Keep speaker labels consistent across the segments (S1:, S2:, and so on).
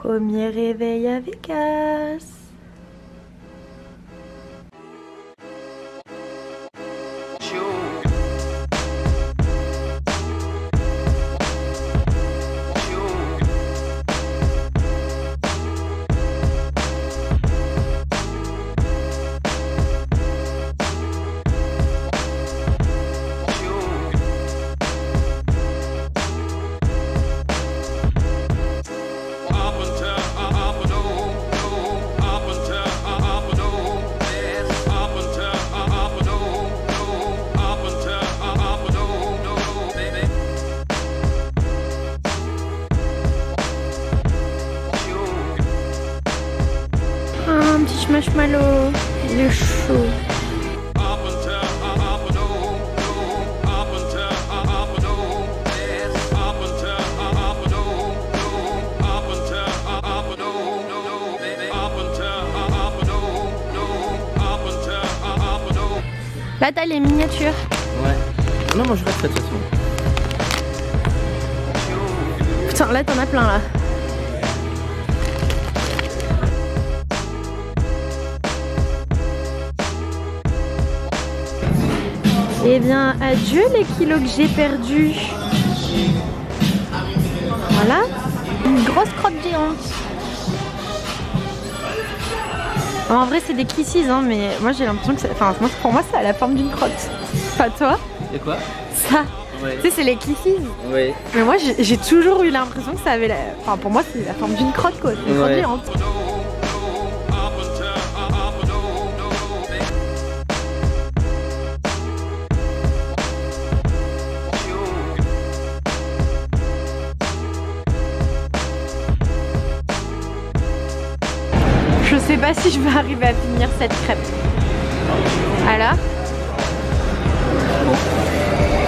S1: Premier réveil à Vegas. Un petit marshmallow, il est chaud. Là t'as les miniatures.
S2: Ouais. Non, moi je reste de toute façon.
S1: Putain, là t'en as plein là. Eh bien, adieu les kilos que j'ai perdus. Voilà, une grosse crotte géante. En vrai, c'est des kisses, hein, mais moi j'ai l'impression que, enfin, pour moi, ça a la forme d'une crotte. Pas toi?
S2: C'est quoi?
S1: Ça.
S2: Ouais.
S1: Tu sais, c'est les kisses.
S2: Oui.
S1: Mais moi, j'ai toujours eu l'impression que ça avait la, enfin, pour moi, c'est la forme d'une crotte, quoi. C'est une crotte géante. Je sais pas si je vais arriver à finir cette crêpe. Alors?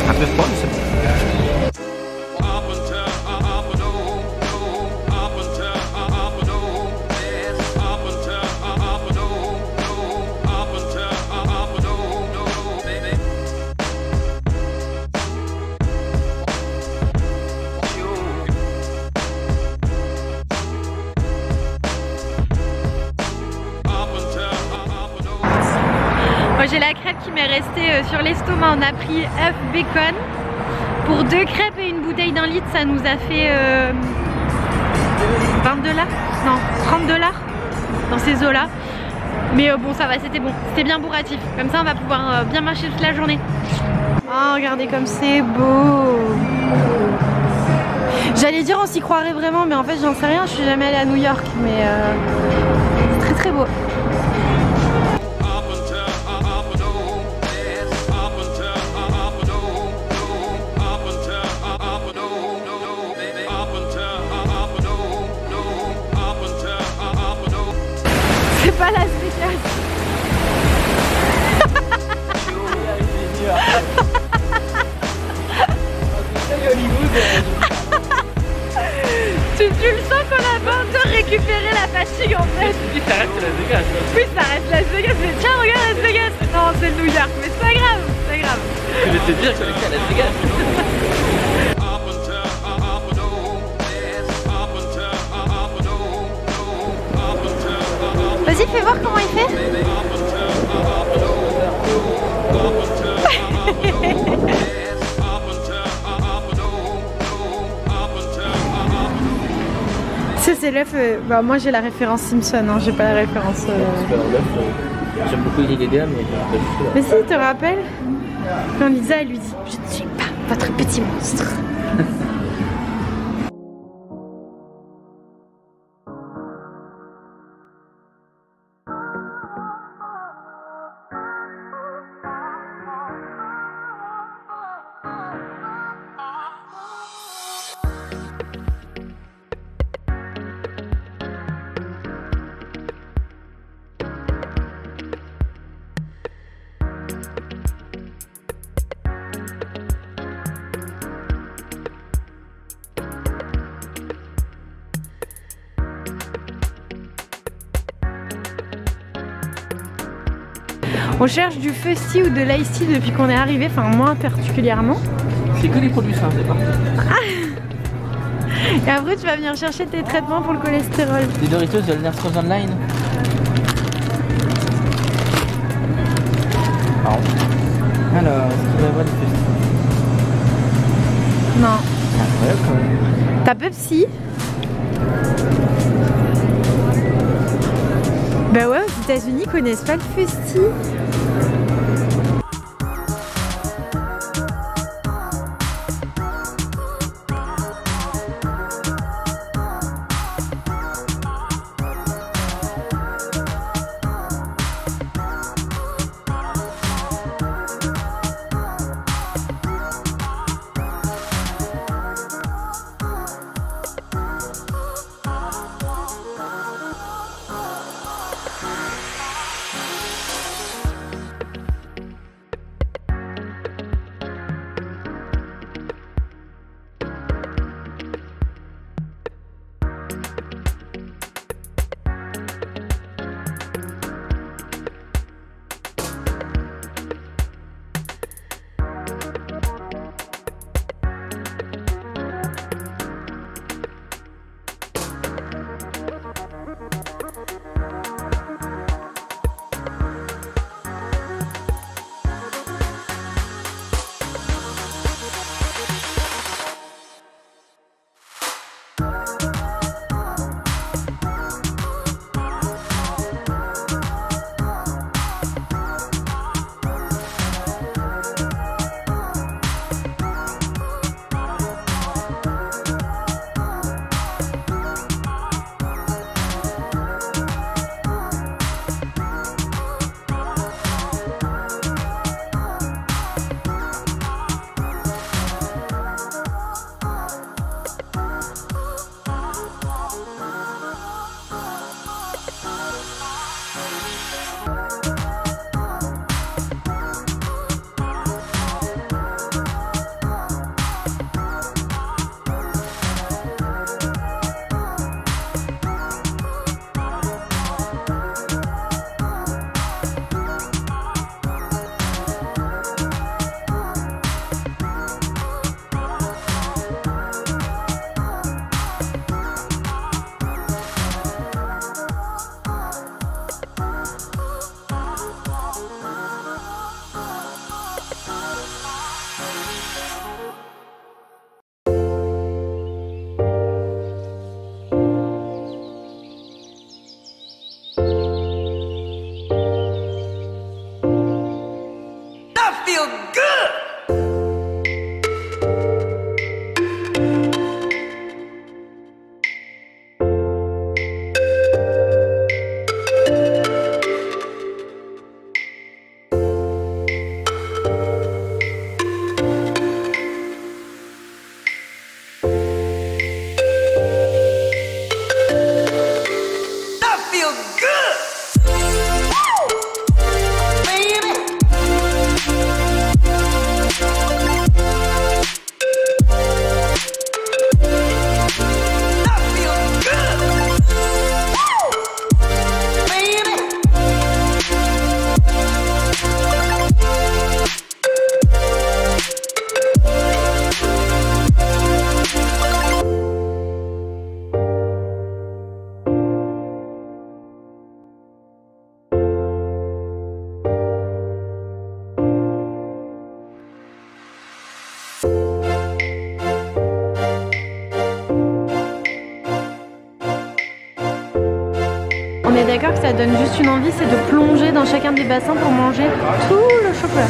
S2: Un peu froid, mais c'est bon.
S1: Moi j'ai la crêpe qui m'est restée sur l'estomac. On a pris œuf, bacon. Pour 2 crêpes et une bouteille d'1 litre, ça nous a fait 20 $? Non, 30 $ dans ces eaux-là. Mais bon, ça va, c'était bon. C'était bien bourratif. Comme ça, on va pouvoir bien marcher toute la journée. Oh, regardez comme c'est beau. J'allais dire on s'y croirait vraiment, mais en fait, j'en sais rien. Je suis jamais allée à New York, mais c'est très très beau. C'est pas Las Vegas. Tu le sens qu'on a pas encore récupéré la fatigue en fait.
S2: Oui, ça reste Las Vegas.
S1: Oui, ça reste Las Vegas, mais tiens, regarde Las Vegas. Non, c'est New York, mais c'est pas grave, c'est pas grave.
S2: Je vais te dire qu'on était à Las Vegas.
S1: Vas-y, fais voir comment il fait. Ça c'est l'œuf, bah moi j'ai la référence Simpson, hein, j'ai pas la référence...
S2: J'aime beaucoup l'idée d'idée, mais je me rappelle juste là.
S1: Mais si, tu te rappelles quand Lisa elle lui dit « Je ne suis pas votre petit monstre ». On cherche du Fusty ou de l'Ice depuis qu'on est arrivé, enfin moi particulièrement.
S2: C'est que des produits sains, c'est parti.
S1: Et après tu vas venir chercher tes traitements pour le cholestérol.
S2: Les Doritos de Nurse Online. Alors, est-ce qu'il va y avoir des Pepsi?
S1: Non.
S2: Incroyable quand même.
S1: T'as Pepsi? Bah ouais, aux États-Unis ils connaissent pas le Fusti. On est d'accord que ça donne juste une envie, c'est de plonger dans chacun des bassins pour manger tout le chocolat.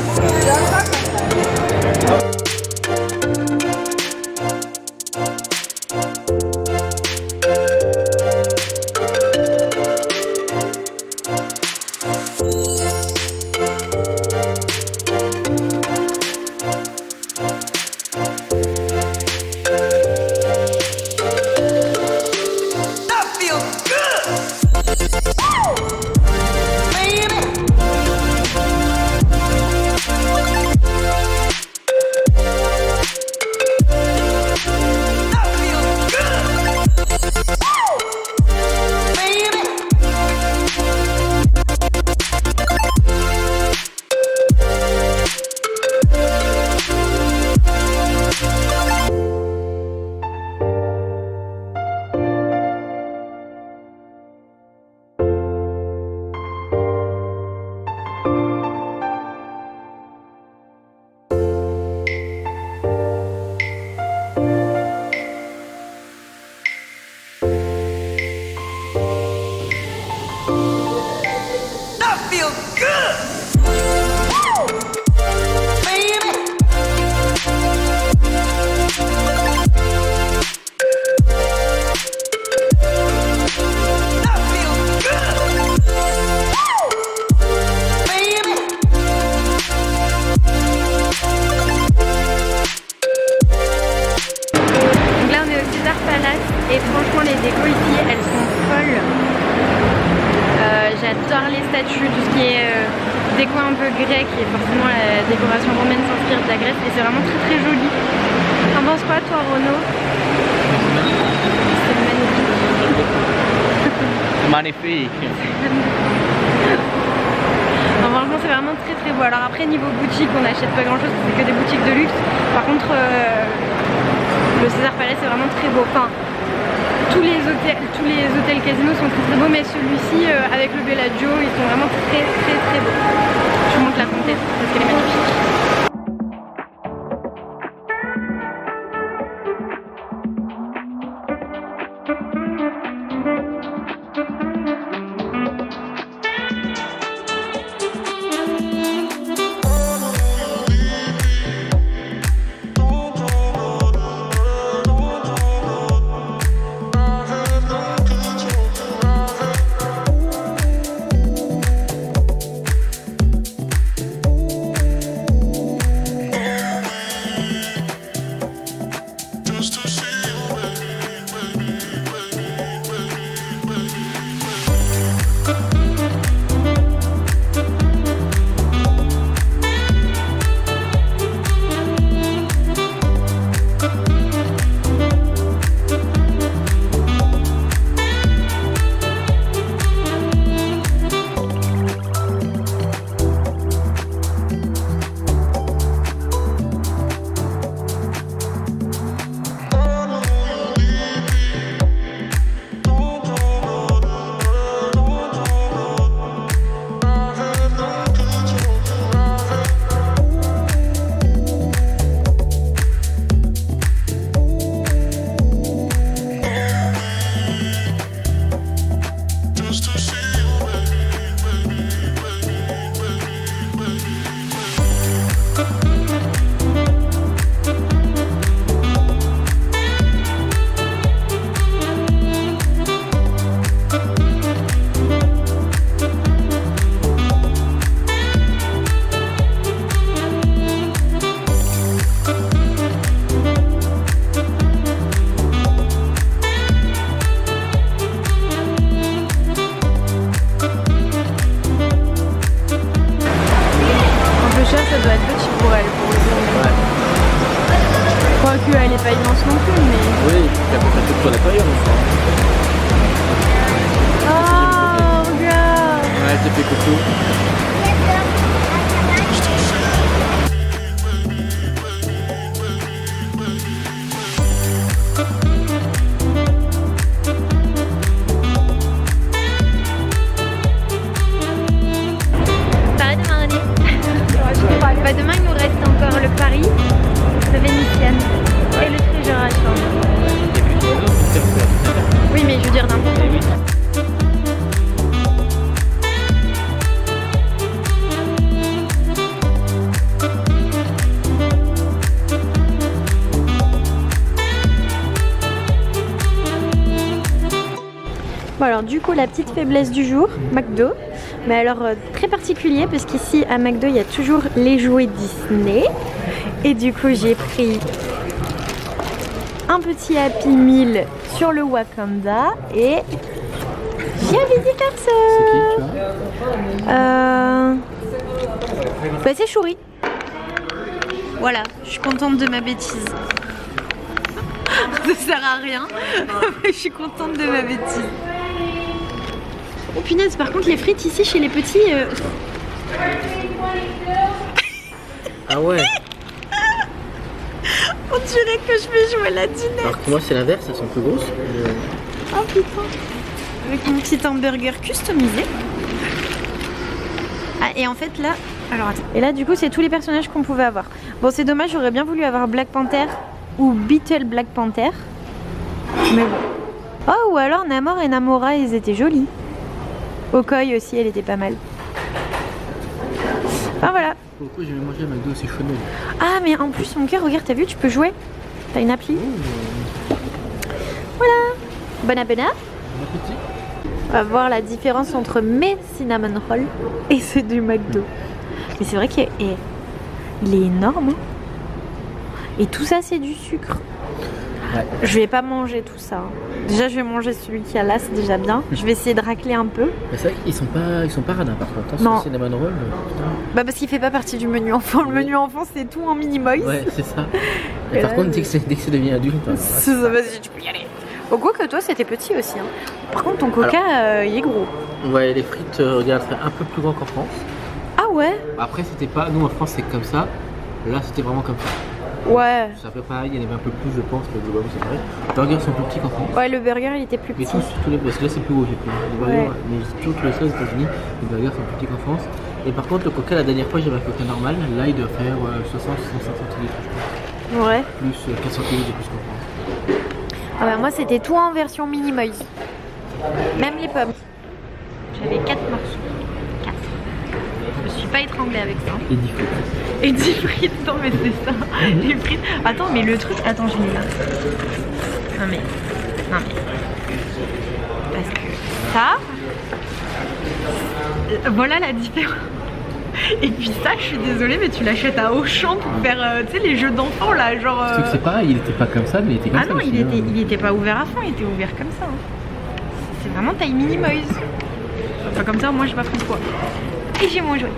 S1: Et franchement les décos ici elles sont folles. J'adore les statues, tout ce qui est déco un peu grec et forcément la décoration romaine s'inspire de la Grèce et c'est vraiment très joli. T'en penses quoi toi Renaud? C'est magnifique.
S2: Magnifique.
S1: Non, franchement c'est vraiment très beau. Alors après niveau boutique on n'achète pas grand chose, c'est que des boutiques de luxe. Par contre le César Palace c'est vraiment très beau. Enfin, tous les hôtels casinos sont très beaux, mais celui-ci avec le Bellagio ils sont vraiment très beaux. Je vous montre la fontaine parce qu'elle est magnifique. Elle est pas immense non plus, mais...
S2: Oui, il y a peut-être tout sur l'aquarium aussi.
S1: Oh, regarde!
S2: Ouais, elle te fait coucou.
S1: Ça arrête de m'arrêter. Bah, demain, il nous reste encore le Paris, la Vénitienne. Et le Treasure Island. Oui, mais je veux dire d'un coup. Bon alors du coup la petite faiblesse du jour, McDo. Mais alors très particulier parce qu'ici à McDo il y a toujours les jouets Disney. Et du coup j'ai pris un petit Happy Meal sur le Wakanda et j'ai un visiteur.
S2: C'est qui, tu vois?
S1: Bah c'est Chouri. Voilà, je suis contente de ma bêtise. Ça sert à rien, mais je suis contente de ma bêtise. Oh punaise, par contre les frites ici chez les petits...
S2: Ah ouais.
S1: On dirait que je vais jouer la dinette.
S2: Alors que moi c'est l'inverse, elles sont plus grosses.
S1: Oh putain. Avec mon petit hamburger customisé. Ah et en fait là... Alors attends. Et là du coup c'est tous les personnages qu'on pouvait avoir. Bon c'est dommage, j'aurais bien voulu avoir Black Panther ou Beetle Black Panther. Mais bon. Oh ou alors Namor et Namora ils étaient jolis. Okoi aussi elle était pas mal. Ah voilà.
S2: Pourquoi j'ai mangé à McDo, c'est chaud.
S1: Ah mais en plus mon cœur, regarde, t'as vu, tu peux jouer. T'as une appli. Voilà. Bon appétit.
S2: Bon appétit.
S1: On va voir la différence entre mes cinnamon rolls et ceux du McDo. Mais c'est vrai qu'il est énorme. Hein. Et tout ça c'est du sucre.
S2: Ouais.
S3: Je vais pas manger tout ça. Déjà, je vais manger celui qu'il y a là, c'est déjà bien. Je vais essayer de racler un peu.
S2: Mais c'est vrai qu'ils sont pas radins par contre.
S3: Non.
S2: Sur le cinnamon roll, putain.
S3: Bah parce qu'il fait pas partie du menu enfant. Le menu enfant, c'est tout en mini moise.
S2: Ouais, c'est ça. Et
S3: Et
S2: par
S3: là,
S2: contre, dès que ça devient adulte, hein,
S3: Ça, vas-y, tu peux y aller. Au coup que toi, c'était petit aussi. Hein. Par contre, ton coca, il est gros.
S2: ouais, les frites, regarde, c'est un peu plus grand qu'en France.
S3: Ah ouais.
S2: Après, c'était pas. Nous en France, c'est comme ça. Là, c'était vraiment comme ça.
S3: Ouais.
S2: C'est un peu pareil, il y en avait un peu plus, je pense, mais globalement, c'est vrai. Les burgers sont plus petits qu'en France.
S3: Ouais, le burger, il était plus
S2: Mais
S3: petit.
S2: tous les. Parce que là, c'est plus gros, j'ai pris. Les burgers,
S3: Ouais.
S2: mais tout le reste aux États-Unis, les burgers sont plus petits qu'en France. Et par contre, le coca, la dernière fois, j'avais un coca normal. Là, il doit faire 60-65 centilitres, je pense.
S3: Ouais.
S2: Plus 4 centilitres de plus qu'en France.
S3: Ah bah moi, c'était tout en version mini moise. Même les pommes. J'avais 4 morceaux. 4. Je me suis pas étranglée avec ça.
S2: Et 10 frites.
S1: Et 10 frites, non mais c'est ça. Les frites. Attends, mais le truc. Attends, je l'ai là. Non mais. Parce que ça. Voilà la différence. Et puis ça, je suis désolée, mais tu l'achètes à Auchan pour faire, tu sais, les jeux d'enfants là, genre.
S2: Parce que c'est pareil, il était pas comme ça, mais il était comme
S1: Ah
S2: ça.
S1: non,
S2: aussi,
S1: il était pas ouvert à fond, il était ouvert comme ça. Hein. C'est vraiment taille mini moise. Enfin comme ça, moi j'ai pas pris de poids. Et j'ai mon jouet.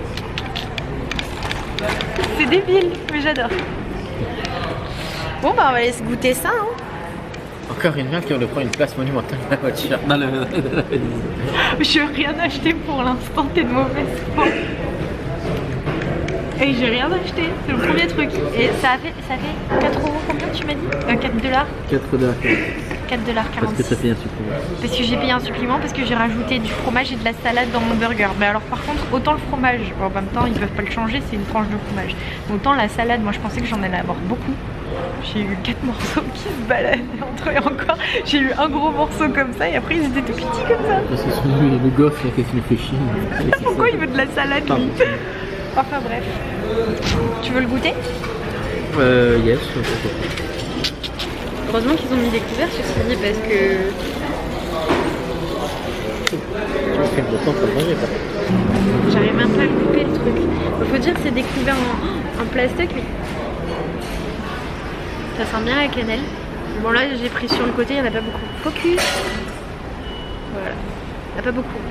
S1: C'est débile, mais j'adore.
S3: Bon bah on va aller se goûter ça. Hein.
S2: Encore une marque qui de prendre une place monumentale dans la voiture. Dans la valise.
S1: Je n'ai rien acheté pour l'instant, t'es de mauvaise foi. Et j'ai rien acheté, c'est le premier truc. Et ça fait 4 euros, combien tu m'as dit 4 dollars
S2: 4 dollars.
S1: 4 dollars 40.
S2: Parce que ça fait un supplément.
S1: Parce que j'ai payé un supplément, parce que j'ai rajouté du fromage et de la salade dans mon burger. Mais alors par contre, autant le fromage, bon, en même temps ils peuvent pas le changer, c'est une tranche de fromage. Mais autant la salade, moi je pensais que j'en allais avoir beaucoup. J'ai eu 4 morceaux qui se baladaient entre eux et encore. J'ai eu un gros morceau comme ça et après ils étaient tout petits comme ça.
S2: Parce que c'est le gosse là qui me fait chier.
S1: Pourquoi il veut de la salade lui? Enfin bref. Tu veux le goûter?
S2: Yes.
S1: Heureusement qu'ils ont mis des couverts sur ce lit parce que...
S2: Tu me fais le temps pour le manger, pas.
S1: J'arrive même pas à le couper le truc. Faut dire que c'est découvert en plastique mais... Ça sent bien la cannelle. Bon là j'ai pris sur le côté, il n'y en a pas beaucoup. Focus. Voilà. Il n'y en a pas beaucoup.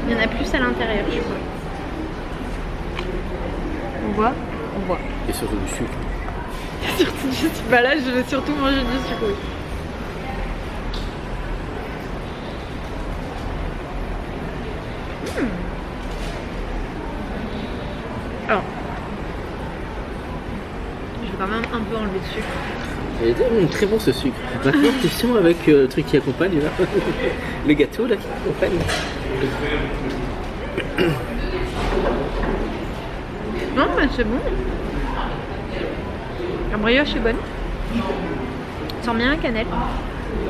S1: Il y en a plus à l'intérieur je crois. On voit? On voit.
S2: Et surtout du sucre.
S1: Surtout du sucre. Bah là je vais surtout manger du sucre. Oui. Alors. Je vais quand même un peu enlever le sucre.
S2: Il est très bon ce sucre. Maintenant, question avec le truc qui accompagne là. Le gâteau là qui accompagne.
S1: Non mais c'est bon. La brioche est bonne. Ça sent bien la cannelle.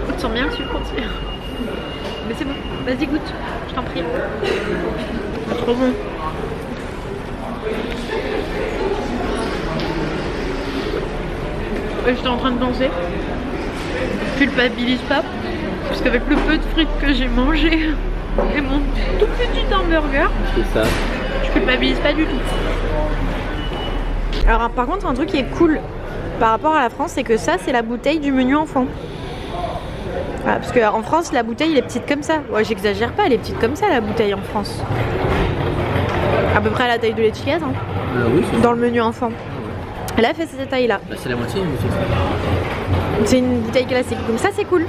S1: Ça sent bien le sucre aussi. Mais c'est bon. Vas-y goûte. Je t'en prie. C'est trop bon. Et j'étais en train de penser. Culpabilise pas. Parce qu'avec le peu de frites que j'ai mangé et mon tout petit hamburger,
S2: C'est ça.
S1: je culpabilise pas du tout.
S3: Alors par contre un truc qui est cool par rapport à la France, c'est que ça c'est la bouteille du menu enfant. Voilà, parce qu'en France la bouteille elle est petite comme ça. Ouais, j'exagère pas, elle est petite comme ça la bouteille en France. À peu près à la taille de l'étiquette hein,
S2: Oui, c'est
S3: dans le menu enfant. Là elle fait cette taille là.
S2: Bah, c'est la moitié, mais c'est ça.
S3: C'est une bouteille classique, donc ça c'est cool.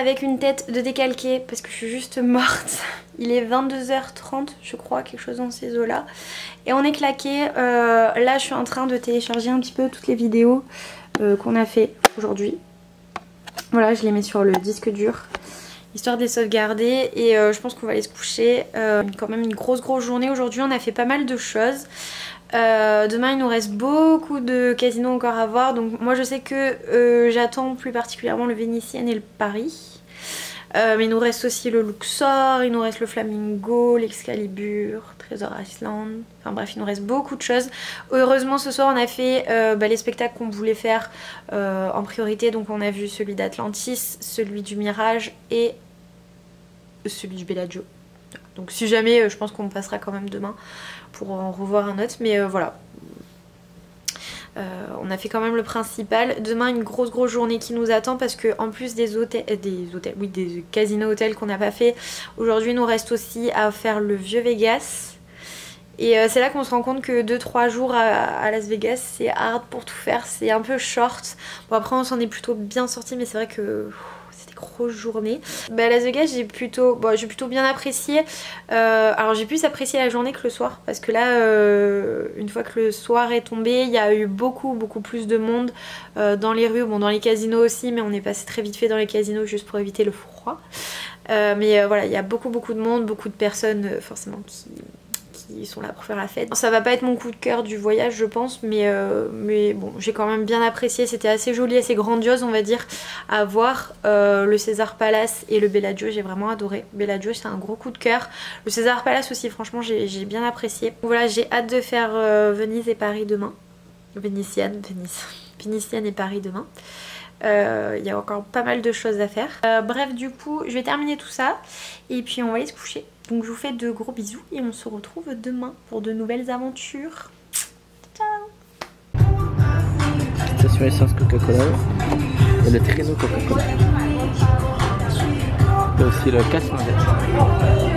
S1: avec une tête de décalqué parce que je suis juste morte. Il est 22h30 je crois, quelque chose dans ces eaux là. Et on est claqué. Là je suis en train de télécharger un petit peu toutes les vidéos qu'on a fait aujourd'hui. Voilà, je les mets sur le disque dur histoire de les sauvegarder et je pense qu'on va aller se coucher. Quand même une grosse journée aujourd'hui, on a fait pas mal de choses. Demain il nous reste beaucoup de casinos encore à voir, donc moi je sais que j'attends plus particulièrement le Vénitienne et le Paris. Mais il nous reste aussi le Luxor, il nous reste le Flamingo, l'Excalibur, Treasure Island, enfin bref il nous reste beaucoup de choses. Heureusement ce soir on a fait les spectacles qu'on voulait faire en priorité, donc on a vu celui d'Atlantis, celui du Mirage et celui du Bellagio. Donc si jamais je pense qu'on passera quand même demain pour en revoir un autre, mais voilà. On a fait quand même le principal. Demain une grosse journée qui nous attend parce que en plus des casinos hôtels qu'on n'a pas fait, aujourd'hui il nous reste aussi à faire le vieux Vegas. Et c'est là qu'on se rend compte que 2-3 jours à Las Vegas c'est hard pour tout faire, c'est un peu short. Bon après on s'en est plutôt bien sorti, mais c'est vrai que c'était grosse journée. Bah, à Las Vegas j'ai plutôt bien apprécié. Alors j'ai plus apprécié la journée que le soir parce que là une fois que le soir est tombé il y a eu beaucoup plus de monde dans les rues, bon dans les casinos aussi, mais on est passé très vite fait dans les casinos juste pour éviter le froid. Mais voilà, il y a beaucoup de monde, beaucoup de personnes forcément qui sont là pour faire la fête. Ça va pas être mon coup de cœur du voyage je pense, mais bon j'ai quand même bien apprécié, c'était assez joli, assez grandiose on va dire à voir. Le César Palace et le Bellagio j'ai vraiment adoré. Bellagio c'est un gros coup de cœur, le César Palace aussi franchement j'ai bien apprécié. Voilà, j'ai hâte de faire Venise et Paris demain. Vénitienne et Paris demain. Il y a encore pas mal de choses à faire. Bref du coup je vais terminer tout ça et puis on va aller se coucher. Donc je vous fais de gros bisous et on se retrouve demain pour de nouvelles aventures. Ciao.
S2: Station essence Coca-Cola et le traîneau Coca-Cola. Il y a aussi le casse-noisette.